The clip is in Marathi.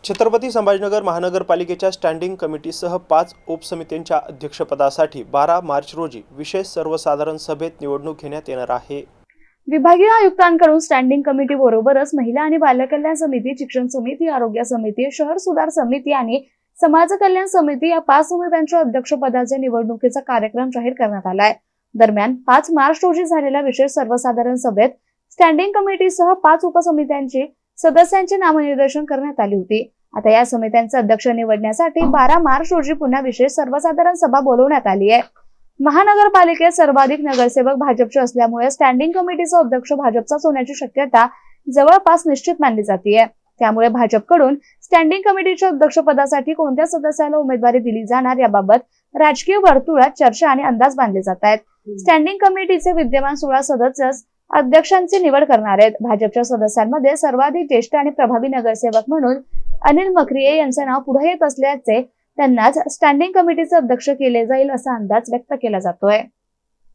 छत्रपती संभाजीनगर महानगरपालिकेच्या स्टँडिंग कमिटीसह 5 उपसमित्यांच्या अध्यक्षपदासाठी 12 मार्च रोजी विशेष सर्वसाधारण सभेत निवडणूक घेण्यात येणार आहे। विभागीय आयुक्तांकडून स्टँडिंग कमिटी बरोबरच महिला आणि बालकल्याण समिती, शिक्षण समिती, आरोग्य समिती, शहर सुधार समिती आणि समाज कल्याण समिती या 5 समित्यांच्या अध्यक्षपदाच्या निवडणुकीचा कार्यक्रम जाहीर करण्यात आलाय। दरम्यान 5 मार्च रोजी झालेल्या विशेष सर्वसाधारण सभेत स्टँडिंग कमिटीसह 5 उपसमित्यांची सदस्यांची नामनिर्देशन करण्यात आली होती। आता या समित्यांचे अध्यक्ष निवडण्यासाठी 12 मार्च रोजी पुन्हा विशेष सर्वसाधारण सभा बोलवण्यात आली आहे। महानगरपालिकेत सर्वाधिक नगरसेवक भाजपचे असल्यामुळे स्टँडिंग कमिटीचा अध्यक्ष भाजपचाच होण्याची शक्यता जवळपास निश्चित मानली जाते। त्यामुळे भाजपकडून स्टँडिंग कमिटीच्या अध्यक्षपदासाठी कोणत्या सदस्याला उमेदवारी दिली जाणार याबाबत राजकीय वर्तुळात चर्चा आणि अंदाज बांधले जात आहेत। स्टँडिंग कमिटीचे विद्यमान 16 सदस्य अध्यक्षांची निवड करणार आहेत। भाजपच्या सदस्यांमध्ये सर्वाधिक ज्येष्ठ आणि प्रभावी नगरसेवक म्हणून अनिल मखरिये यांचे नाव पुढे येत असल्याचे त्यांनाच स्टँडिंग कमिटीचे अध्यक्ष केले जाईल असा अंदाज व्यक्त केला जातोय।